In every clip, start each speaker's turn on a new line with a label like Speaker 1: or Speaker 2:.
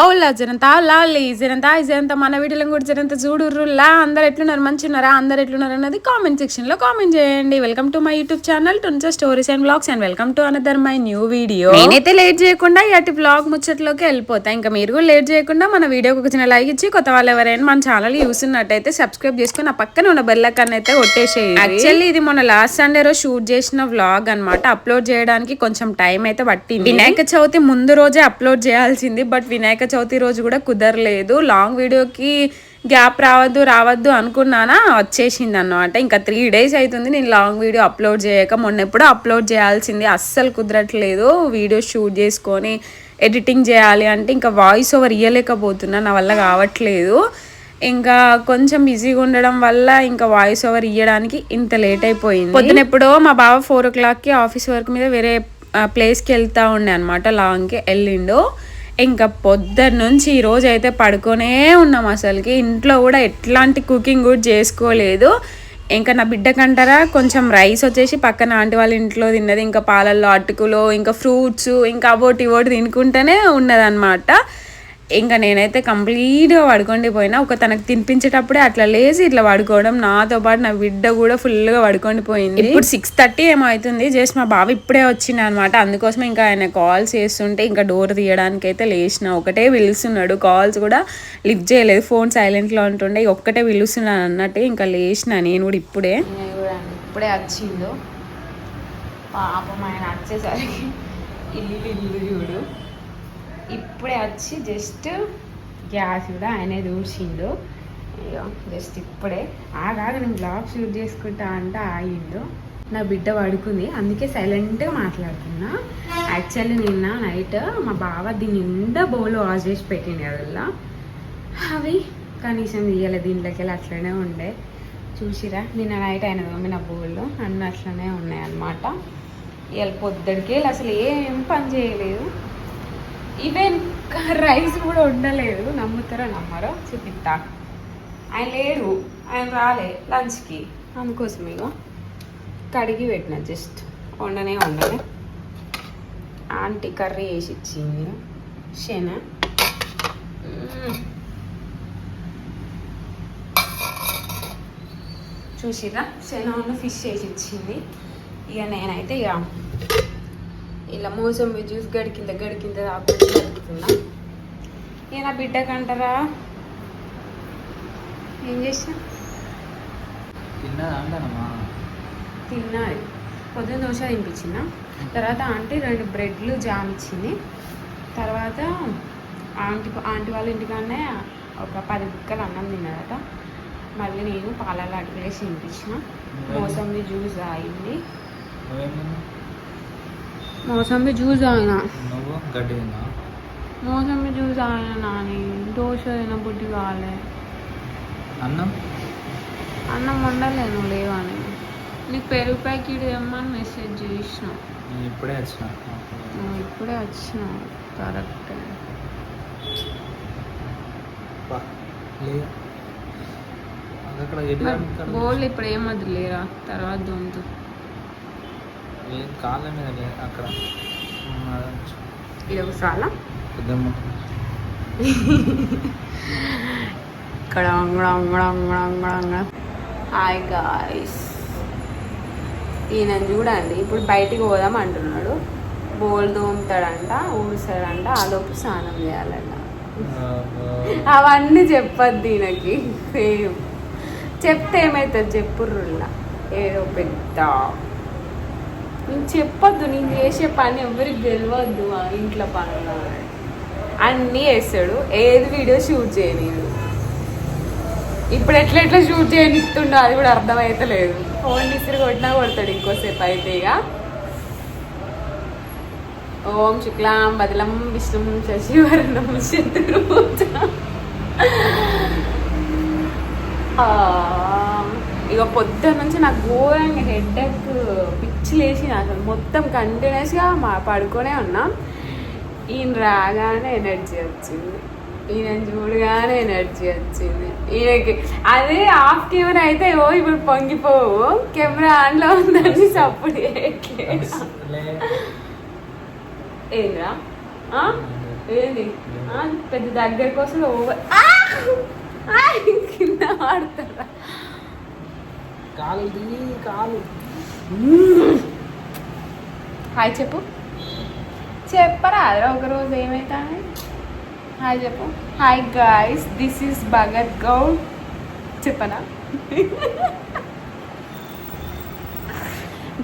Speaker 1: అవులా జనంతా లాలి జనంతా మన వీడియోలో కూడా జనంతా చూడుర్రులా అందరు ఎట్లున్నారు మంచిన్నారా అందరు ఎట్లున్నారు అన్నది కామెంట్ సెక్షన్ లో కామెంట్ చేయండి. Welcome to my YouTube channel టుంచా stories and blogs and welcome to another my new video. నేనైతే లేట్ చేయకుండా అటు బ్లాగ్ ముచ్చట్లోకి వెళ్ళిపోతా. ఇంకా మీరు కూడా లేట్ చేయకుండా మన వీడియోకి ఒక చిన్న లైక్ ఇచ్చి కొత్త వాళ్ళు ఎవరైనా మన ఛానల్ చూస్తున్నట్టయితే సబ్స్క్రైబ్ చేసుకుని ఆ పక్కన ఉన్న బెల్ ఐకాన్ అయితే కొట్టేసేయండి. యాక్చువల్లీ ఇది మొన్న లాస్ట్ సండే రోజు షూట్ చేసిన వ్లాగ్ అన్నమాట. అప్లోడ్ చేయడానికి కొంచెం టైం అయితే పట్టింది. వినాయక చవితి ముందు రోజే అప్లోడ్ చేయాల్సింది, బట్ వినాయక చవితి రోజు కూడా కుదరలేదు. లాంగ్ వీడియోకి గ్యాప్ రావద్దు అనుకున్నానా, వచ్చేసింది అన్నమాట. ఇంకా 3 days అవుతుంది నేను లాంగ్ వీడియో అప్లోడ్ చేయక. మొన్న ఎప్పుడో అప్లోడ్ చేయాల్సింది, అస్సలు కుదరట్లేదు. వీడియో షూట్ చేసుకొని ఎడిటింగ్ చేయాలి అంటే ఇంకా వాయిస్ ఓవర్ ఇవ్వలేకపోతున్నా, నా వల్ల కావట్లేదు. ఇంకా కొంచెం బిజీగా ఉండడం వల్ల ఇంకా వాయిస్ ఓవర్ ఇవ్వడానికి ఇంత లేట్ అయిపోయింది. పొద్దున ఎప్పుడో మా బావ 4 o'clockకి ఆఫీస్ వర్క్ మీద వేరే ప్లేస్కి వెళ్తా ఉండే అనమాట. లాంగ్కి వెళ్ళిండు. ఇంకా పొద్దున్న నుంచి ఈరోజు అయితే పడుకొనే ఉన్నాం. అసలుకి ఇంట్లో కూడా ఎట్లాంటి కుకింగ్ కూడా చేసుకోలేదు. ఇంకా నా బిడ్డకంటారా కొంచెం రైస్ వచ్చేసి పక్కన ఆంటీ వాళ్ళ ఇంట్లో తిన్నది, ఇంకా పాలల్లో అటుకులు, ఇంకా ఫ్రూట్స్, ఇంకా అవోటి తినుకుంటూనే ఉన్నదన్నమాట. ఇంకా నేనైతే కంప్లీట్గా పడుకొండిపోయినా. ఒక తనకు తినిపించేటప్పుడే అట్లా లేచి ఇట్లా పడుకోవడం, నాతో పాటు నా బిడ్డ కూడా ఫుల్గా పడుకొండిపోయింది. ఇప్పుడు 6:30 ఏమో అవుతుంది. జస్ట్ మా బాబు ఇప్పుడే వచ్చింది అనమాట. అందుకోసం ఇంకా ఆయన కాల్స్ చేస్తుంటే ఇంకా డోర్ తీయడానికి అయితే లేచిన. ఒకటే పిలుస్తున్నాడు, కాల్స్ కూడా లిఫ్ట్ చేయలేదు, ఫోన్ సైలెంట్లో ఉంటుండే. ఒక్కటే పిలుస్తున్నాను అన్నట్టు ఇంకా లేచిన నేను కూడా ఇప్పుడే వచ్చిందో పాపం ఆయన వచ్చేసరికి ఇల్లు చూడు. ఇప్పుడే వచ్చి జస్ట్ గ్యాస్ కూడా ఆయనే దూర్చిండు. అయ్యో జస్ట్ ఇప్పుడే ఆగాగా నేను బ్లాగ్ షూట్ చేసుకుంటా అంటే ఆగిండు. నా బిడ్డ పడుకుంది, అందుకే సైలెంట్గా మాట్లాడుతున్నా. యాక్చువల్లీ నిన్న నైట్ మా బావ దీని నిండా బౌల్ వాష్ చేసి పెట్టింది కదల్లా, అవి కనీసం తీయలేదు. దీంట్లోకి వెళ్ళి అట్లనే ఉండే. చూసిరా నిన్న నైట్ ఆయన తోమిన బౌల్లో అన్నీ అట్లనే ఉన్నాయన్నమాట. ఇవాళ పొద్దుడికి అసలు ఏం పని చేయలేదు. ఈవెన్ రైస్ కూడా ఉండలేదు. నమ్ముతారో నమ్మరో చూపిస్తా. ఆయన లేడు, ఆయన రాలే లంచ్కి, అందుకోసం ఇక కడిగి పెట్టిన. జస్ట్ వండనే ఆంటీ కర్రీ వేసి ఇచ్చింది. శన చూసిరా, శన ఫిష్ వేసి ఇచ్చింది. ఇక నేనైతే ఇక ఇలా మోసంబి జ్యూస్ గడికింద తాగుతున్నా. ఇక నా బిడ్డకంటారా ఏం చేసిన తిన్నాడు. పొద్దున్న దోశ తినిపించిన. తర్వాత ఆంటీ 2 బ్రెడ్లు జామ్ ఇచ్చింది. తర్వాత ఆంటీ వాళ్ళ ఇంటికాడనే ఒక 10 బుక్కలు అన్నం తిన్నాడట. మళ్ళీ నేను పాలలో అటుకులేసి తినిపించిన. మోసంబి జ్యూస్ తాగింది. మోసంబి జ్యూస్ తాగిన. మోసంబి జ్యూస్ తాగిన నాని. దోశ తినబుద్ధి కాలే. అన్నం వండలేను లేవని. నీకు పెరుగు ప్యాకెట్ తెమ్మని మెసేజ్ చేసిన. ఇప్పుడే వచ్చిన కరెక్ట్. బోల్ ఇప్పుడు ఏమద్దు లేరా, తర్వాత దొంతు కాళ్ళ మీద అక్కడ చాలా ఇక్కడ. హాయ్ గాయ్స్, ఈయన చూడండి ఇప్పుడు బయటికి పోదాం అంటున్నాడు. బోల్ తోముతాడంట, ఊడుస్తాడంట, ఆలోపు స్నానం చేయాలంట. అవన్నీ చెప్పద్దు ఈయనకి. సేమ్ చెప్తే ఏమవుతుంది చెప్పుర్రుల్లా ఏదో పెద్ద. నేను చెప్పొద్దు, నేను చేసే పని ఎవరికి తెలియవద్దు. మా ఇంట్లో పనులు అన్నీ వేస్తాడు. ఏది వీడియో షూట్ చేయనీడు. ఇప్పుడు ఎట్లా షూట్ చేయనిస్తుండో అది కూడా అర్థమవుతలేదు. ఫోన్ విసిరి కొట్టినా కొడతాడు ఇంకోసేపు అయితే. ఇక ఓం శుక్లాం బదలం విష్ణు శశివర్ణం చతుర్భుజ. ఇక పొద్దున్న నుంచి నాకు ఘోరంగా హెడేక్, పిచ్చి లేచి అసలు మొత్తం కంటిన్యూస్గా పడుకొనే ఉన్నా. ఈయన రాగానే ఎనర్జీ వచ్చింది, ఈయన చూడగానే ఎనర్జీ వచ్చింది. ఈయనకి అదే ఆఫ్ కెమెరా అయితే ఓ ఇప్పుడు పొంగిపోవు, కెమెరా ఆన్లో ఉందని సపోర్ట్ చేయట్లేదు. ఏంద్రా ఏంది పెద్ద దగ్గర కోసం ఓవర్ కింద ఆడతారా
Speaker 2: కాలు
Speaker 1: హాయ్ చెప్పు చెప్పరా అదరా ఒకరోజు ఏమైతా హాయ్ చెప్పు hi guys this is Bhagat Goud చెప్పనా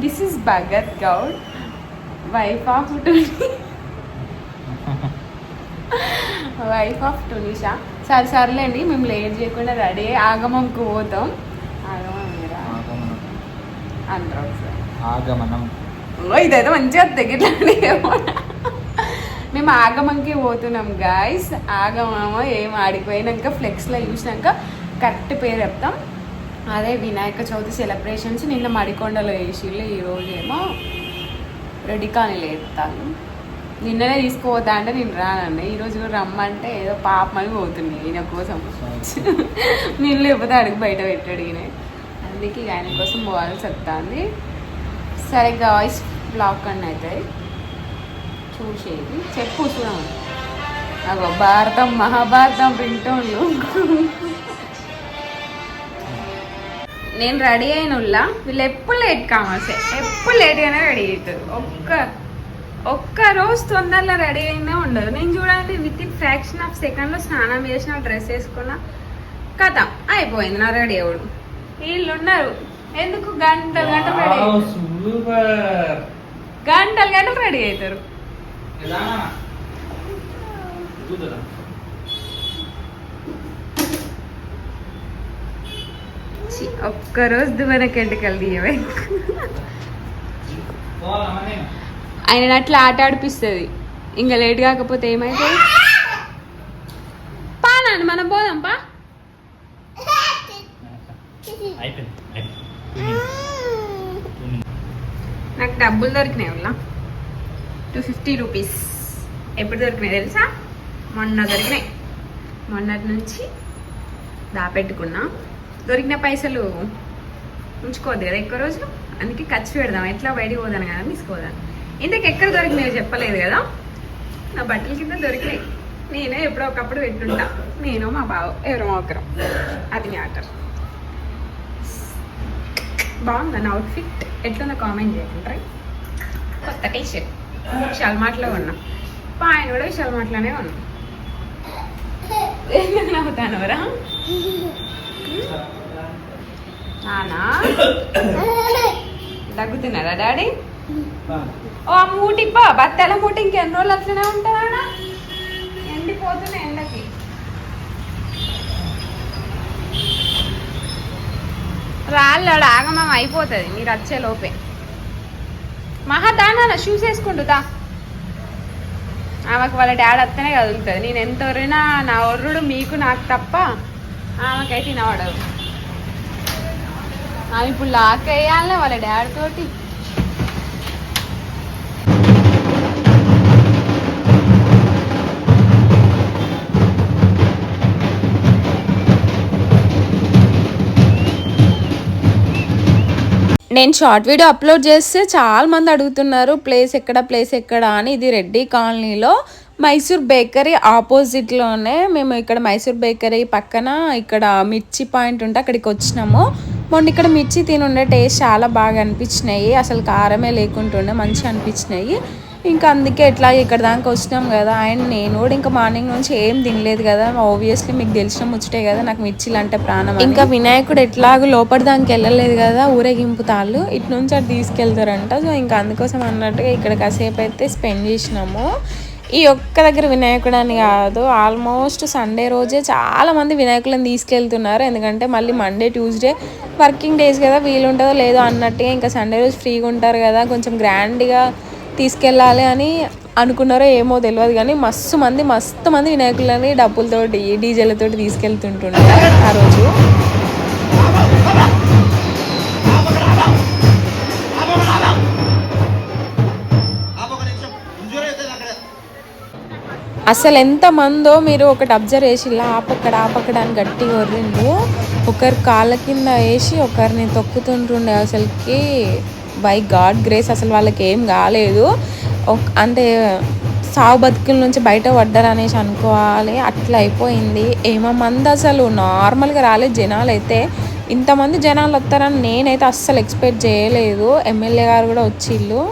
Speaker 1: this is Bhagat Goud wife of wife of Tunisha. సర్లేండి మేము లేట్ చేయకుండా రెడీ అయ్యి ఆగమంకు పోతాం. ఆగమం మీరా అందరూ
Speaker 2: ఆగమనం
Speaker 1: ఇదైతే మంచిగా తెగిట్లాండి. మేము ఆగమంకి పోతున్నాం గాయస్. ఆగమేమో ఏం ఆడిపోయినాక ఫ్లెక్స్లో చూసినాక కరెక్ట్ పేరు చెప్తాం. అదే వినాయక చవితి సెలబ్రేషన్స్ నిన్న మడికొండలో వేసిళ్ళు, ఈరోజేమో రెడీ కానీ లేపుతాను. నిన్ననే తీసుకుపోతా అంటే నేను రానండి, ఈరోజు కూడా రమ్మంటే ఏదో పాపమని పోతుంది ఈయన కోసం. నేను లేకపోతే అడుగు బయట పెట్టాడు ఈయన, అందుకే ఆయన కోసం పోవాల్సి వస్తుంది. సరే గాయ్స్ బ్లాక్ అన్న అవుతుంది చూసేది చెప్పు చూడమని. అగో భారతం మహాభారతం వింటోళ్ళు. నేను రెడీ అయిన వీళ్ళు ఎప్పుడు లేట్ కామర్సే, ఎప్పుడు లేట్గానే రెడీ అవుతారు. ఒక్క రోజు తొందరలో రెడీ అయినా ఉండదు. నేను చూడండి విత్ ఇన్ ఫ్రాక్షన్ ఆఫ్ సెకండ్లో స్నానం చేసిన, డ్రెస్ వేసుకున్నా, కథ అయిపోయింది నా రెడీ అవ్వడు. వీళ్ళు ఉన్నారు ఎందుకు గంటలు గంటలు రెడీ అవుతారు, గంటలు రెడీ అవుతారు. ఒక్కరోజు దువ్వెనకి ఎంటకలు తీయవే. ఆయన అట్లా ఆట ఆడిపిస్తుంది. ఇంకా లేట్ కాకపోతే ఏమైతుంది? పానండి మనం పోదాం పా. నాకు డబ్బులు దొరికినాయి వాళ్ళ 250 రూపీస్. ఎప్పుడు దొరికినాయి తెలుసా? మొన్న దొరికినాయి. మొన్నటి నుంచి దాపెట్టుకున్నా. దొరికిన పైసలు ఉంచుకోవద్దు కదా ఎక్కువ రోజులు, అందుకే ఖర్చు పెడదాం. ఎట్లా బయటికి పోదాను కదా తీసుకోదాను. ఇంతకు ఎక్కడ దొరికినాయో చెప్పలేదు కదా. నా బట్టల కింద దొరికినాయి. నేనే ఎప్పుడో ఒకప్పుడు పెట్టుంటా, నేను మా బావ ఎవరో ఒకరం. అది మ్యాటర్. బాగుందా నా అవుట్ఫిట్? ఎట్లుందో కామెంట్ చేయకుంటారా. కొత్త టీ షర్ట్ షల్మాట్లో ఉన్నా, ఆయన కూడా షల్మాట్లోనే ఉన్నా. నవ్వుతానవరా నానా? దగ్గుతున్నారా డాడీ? ఓ ఆ మూటిప్పా బత్తల మూటి ఇంకెన్ని రోజులు అట్లనే ఉంటుందా? ఎండిపోతున్నాయి ఎండకి. రాళ్ళాడు ఆగమం అయిపోతుంది మీరు వచ్చే లోపే. దానా షూస్ వేసుకుంటుందా? ఆమెకు వాళ్ళ డాడీ వస్తేనే కదులుతుంది. నేను ఎంత వరైనా నా ఒర్రుడు మీకు నాకు తప్ప ఆమెకైతే వినపడదు. ఆమె ఇప్పుడు లాక్ వేయాలి వాళ్ళ డాడీ తోటి. నేను షార్ట్ వీడియో అప్లోడ్ చేస్తే చాలా మంది అడుగుతున్నారు ప్లేస్ ఎక్కడ అని. ఇది రెడ్డి కాలనీలో మైసూర్ బేకరీ ఆపోజిట్లోనే. మేము ఇక్కడ మైసూర్ బేకరీ పక్కన ఇక్కడ మిర్చి పాయింట్ ఉంటే అక్కడికి వచ్చినాము. మొన్న ఇక్కడ మిర్చి తినుండే టేస్ట్ చాలా బాగా అనిపించినాయి. అసలు కారమే లేకుంటుండే మంచిగా అనిపించినాయి. ఇంకా అందుకే ఎట్లా ఇక్కడ దాకా వచ్చినాం కదా. అండ్ నేను కూడా ఇంకా మార్నింగ్ నుంచి ఏం తినలేదు కదా. ఆబ్వియస్లీ మీకు తెలిసిన ముచ్చటే కదా, నాకు మిర్చిలు అంటే ప్రాణం. ఇంకా వినాయకుడు ఎట్లాగో లోపలి దానికి వెళ్ళలేదు కదా, ఊరేగింపు తాళ్ళు ఇటు నుంచి అటు తీసుకెళ్తారంట. సో ఇంకా అందుకోసం అన్నట్టుగా ఇక్కడ కాసేపు అయితే స్పెండ్ చేసినాము. ఈ ఒక్క దగ్గర వినాయకుడు అని కాదు, ఆల్మోస్ట్ సండే రోజే చాలా మంది వినాయకులను తీసుకెళ్తున్నారు. ఎందుకంటే మళ్ళీ మండే ట్యూస్డే వర్కింగ్ డేస్ కదా, వీలు ఉంటుందో లేదో అన్నట్టుగా ఇంకా సండే రోజు ఫ్రీగా ఉంటారు కదా, కొంచెం గ్రాండ్గా తీసుకెళ్ళాలి అని అనుకున్నారో ఏమో తెలియదు. కానీ మస్తు మంది వినాయకులని డబ్బులతోటి డీజేలతోటి తీసుకెళ్తుంటుంటారు ఆ రోజు. అసలు ఎంతమందో మీరు ఒకటి అబ్జర్వ్ చేసి ఇలా ఆపక్కడ అని గట్టిగా కొర్రిండు. ఒకరి కాళ్ళ కింద వేసి ఒకరిని తొక్కుతుంటుండే. అసలుకి బై గాడ్ గ్రేస్ అసలు వాళ్ళకి ఏం కాలేదు. అంటే సావు బతుకుల నుంచి బయట పడ్డారు అనేసి అనుకోవాలి. అట్లా అయిపోయింది. ఏమో మంది అసలు నార్మల్గా రాలేదు జనాలు అయితే. ఇంతమంది జనాలు వస్తారని నేనైతే అస్సలు ఎక్స్పెక్ట్ చేయలేదు. ఎమ్మెల్యే గారు కూడా వచ్చిళ్ళు.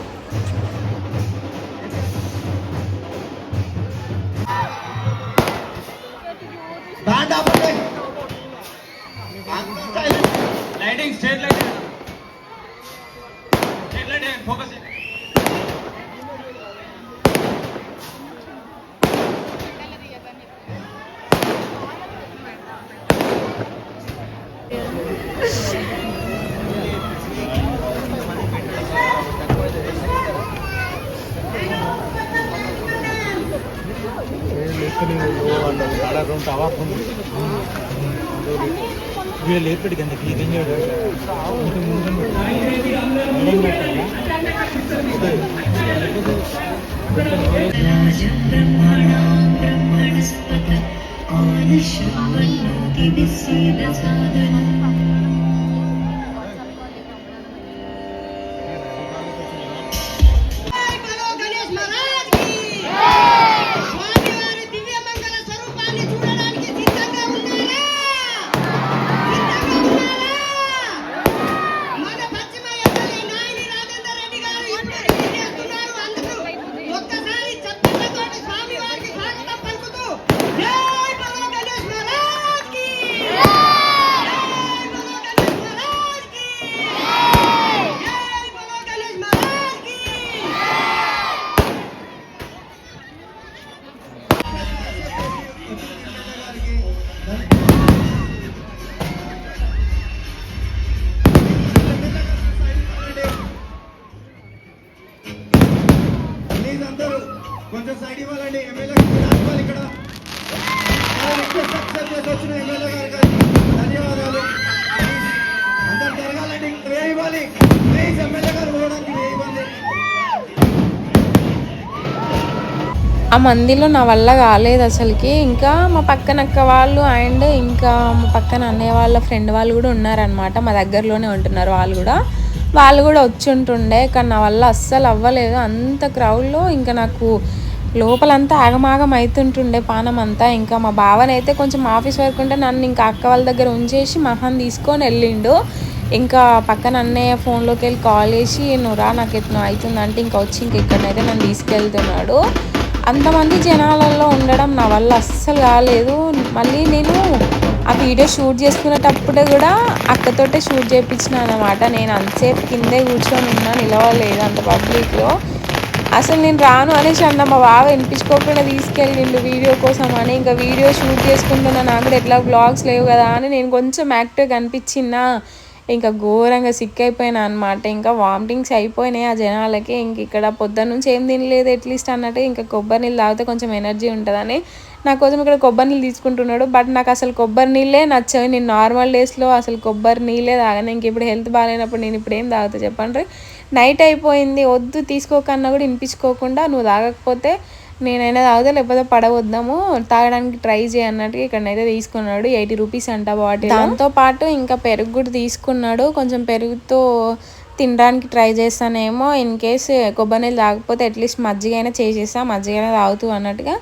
Speaker 3: కొంచెం సైడ్ ఇవ్వాలండి. ఎమ్మెల్యే ఇక్కడ సక్సెస్ చేసి వచ్చిన ఎమ్మెల్యే గారికి ధన్యవాదాలు. అందరు జరగాలండి. ఇవ్వాలి ప్లీజ్. ఎమ్మెల్యే గారు పోవడానికి ఇవ్వండి.
Speaker 1: ఆ మందిలో నా వల్ల కాలేదు అసలుకి. ఇంకా మా పక్కన అక్క వాళ్ళు అండ్ ఇంకా మా పక్కన అన్నయ్య వాళ్ళ ఫ్రెండ్ వాళ్ళు కూడా ఉన్నారనమాట. మా దగ్గరలోనే ఉంటున్నారు వాళ్ళు కూడా వచ్చి ఉంటుండే. కానీ నా వల్ల అస్సలు అవ్వలేదు. అంత క్రౌడ్లో ఇంకా నాకు లోపలంతా ఆగమాగం అవుతుంటుండే పానం అంతా. ఇంకా మా బావనైతే కొంచెం ఆఫీస్ వర్క్ ఉంటే నన్ను ఇంకా అక్క వాళ్ళ దగ్గర ఉంచేసి మహాన్ తీసుకొని వెళ్ళిండు. ఇంకా పక్కన అన్నయ్య ఫోన్లోకి వెళ్ళి కాల్ చేసి నువ్వు రా నాకు ఎట్లా అవుతుందంటే ఇంకా వచ్చి ఇంక ఇక్కడనైతే నన్ను తీసుకెళ్తున్నాడు. అంతమంది జనాలలో ఉండడం నా వల్ల అస్సలు కాలేదు. మళ్ళీ నేను ఆ వీడియో షూట్ చేసుకునేటప్పుడే కూడా అక్కతోటే షూట్ చేయించిన అనమాట. నేను అంతసేపు కిందే కూర్చొని ఉన్నా, నిలవలేదు అంత పబ్లిక్లో. అసలు నేను రాను అనేసి అన్న మా బావ వినిపించుకోకుండా తీసుకెళ్ళిండు వీడియో కోసం అని. ఇంకా వీడియో షూట్ చేసుకుంటున్నా, నాకు కూడా ఎట్లా బ్లాగ్స్ లేవు కదా అని నేను కొంచెం యాక్టివ్గా అనిపించినా ఇంకా ఘోరంగా సిక్ అయిపోయినా అనమాట. ఇంకా వామిటింగ్స్ అయిపోయినాయి ఆ జనాలకి. ఇంక ఇక్కడ పొద్దున్న నుంచి ఏం తినలేదు అట్లీస్ట్ అన్నట్టు. ఇంకా కొబ్బరి నీళ్ళు తాగితే కొంచెం ఎనర్జీ ఉంటుందని నా కోసం ఇక్కడ కొబ్బరి నీళ్ళు తీసుకుంటున్నాడు. బట్ నాకు అసలు కొబ్బరి నీళ్ళే నచ్చవు. నేను నార్మల్ డేస్లో అసలు కొబ్బరి నీళ్ళే తాగాను. ఇంక ఇప్పుడు హెల్త్ బాగాలేనప్పుడు నేను ఇప్పుడు ఏం తాగుతా చెప్పండి. నైట్ అయిపోయింది, వద్దు తీసుకోకన్నా కూడా వినిపించుకోకుండా నువ్వు తాగకపోతే నేనైనా తాగుతా లేకపోతే పడవద్దాము, తాగడానికి ట్రై చేయన్నట్టుగా ఇక్కడనైతే తీసుకున్నాడు. 80 రూపీస్ అంట బాటిల్. దాంతోపాటు ఇంకా పెరుగు కూడా తీసుకున్నాడు. కొంచెం పెరుగుతో తినడానికి ట్రై చేస్తానేమో, ఇన్ కేస్ కొబ్బరి నీళ్ళు తాగకపోతే అట్లీస్ట్ మజ్జిగ అయినా చేసేస్తా, మజ్జిగ అయినా తాగుతూ అన్నట్టుగా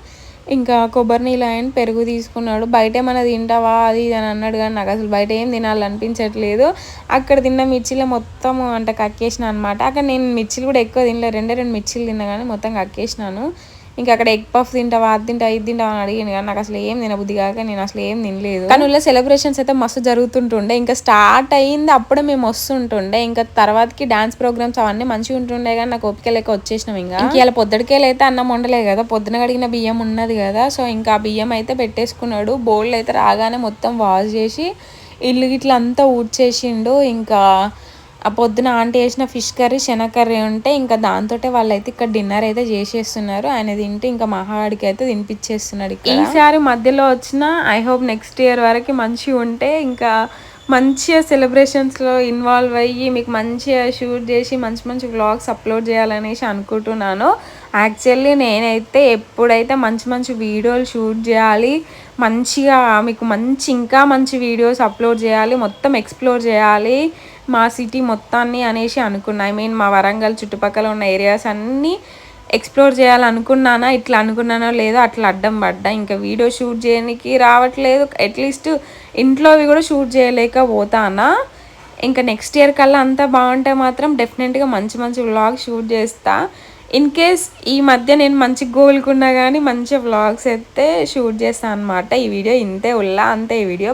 Speaker 1: ఇంకా కొబ్బరి నీళ్ళు అయిన పెరుగు తీసుకున్నాడు. బయట ఏమైనా తింటావా అది ఇది అని అన్నాడు. కానీ నాకు అసలు బయట ఏం తినాలనిపించట్లేదు. అక్కడ తిన్న మిర్చిలో మొత్తం అంటే కక్కేసిన అనమాట. అక్కడ నేను మిర్చిలు కూడా ఎక్కువ తినలేదు, 2 మిర్చిలు తిన్నా కానీ మొత్తం కక్కేసినాను. ఇంకా అక్కడ ఎగ్ పఫ్ తింటావా, అది తింటావా, ఇది తింటావా అని అడిగాను. కానీ నాకు అసలు ఏం తినబుద్ధి కాక నేను అసలు ఏం తినలేదు. కానీ ఊళ్ళో సెలబ్రేషన్స్ అయితే మస్తు జరుగుతుంటుండే. ఇంకా స్టార్ట్ అయ్యింది అప్పుడే మేము వస్తుంటుండే. ఇంకా తర్వాతకి డాన్స్ ప్రోగ్రామ్స్ అవన్నీ మంచిగా ఉంటుండే. కానీ నాకు ఓపిక లేక వచ్చేసినాం. ఇంకా ఇలా పొద్దుడికేలు అయితే అన్నం వండలేదు కదా, పొద్దున కడిగిన బియ్యం ఉన్నది కదా. సో ఇంకా ఆ బియ్యం అయితే పెట్టేసుకున్నాడు. బోల్డ్ అయితే రాగానే మొత్తం వాష్ చేసి ఇల్లు గిట్ల అంతా ఊడ్చేసిండు. ఇంకా ఆ పొద్దున ఆంటీ వేసిన ఫిష్ కర్రీ, శనగ కర్రీ ఉంటే ఇంకా దాంతో వాళ్ళైతే ఇక్కడ డిన్నర్ అయితే చేసేస్తున్నారు. ఆయన తింటే ఇంకా మహాడికి అయితే తినిపించేస్తున్నాడు. ఈసారి మధ్యలో వచ్చిన ఐ హోప్ నెక్స్ట్ ఇయర్ వరకు మంచిగా ఉంటే ఇంకా మంచిగా సెలబ్రేషన్స్లో ఇన్వాల్వ్ అయ్యి మీకు మంచిగా షూట్ చేసి మంచి మంచి వ్లాగ్స్ అప్లోడ్ చేయాలనేసి అనుకుంటున్నాను. యాక్చువల్లీ నేనైతే ఎప్పుడైతే మంచి మంచి వీడియోలు షూట్ చేయాలి, మంచిగా మీకు ఇంకా మంచి వీడియోస్ అప్లోడ్ చేయాలి, మొత్తం ఎక్స్ప్లోర్ చేయాలి మా సిటీ మొత్తాన్ని అనేసి అనుకున్నా. ఐ మీన్ మా వరంగల్ చుట్టుపక్కల ఉన్న ఏరియాస్ అన్నీ ఎక్స్ప్లోర్ చేయాలనుకున్నానా, ఇట్లా అనుకున్నానో లేదో అట్లా అడ్డం పడ్డా. ఇంకా వీడియో షూట్ చేయడానికి రావట్లేదు, అట్లీస్ట్ ఇంట్లోవి కూడా షూట్ చేయలేకపోతానా. ఇంకా నెక్స్ట్ ఇయర్ కల్లా అంతా బాగుంటే మాత్రం డెఫినెట్గా మంచి మంచి వ్లాగ్స్ షూట్ చేస్తా. ఇన్ కేస్ ఈ మధ్య నేను మంచి గోల్కున్నా కానీ మంచి వ్లాగ్స్ అయితే షూట్ చేస్తాను అనమాట. ఈ వీడియో ఇంతే ఉల్లా అంతే ఈ వీడియో.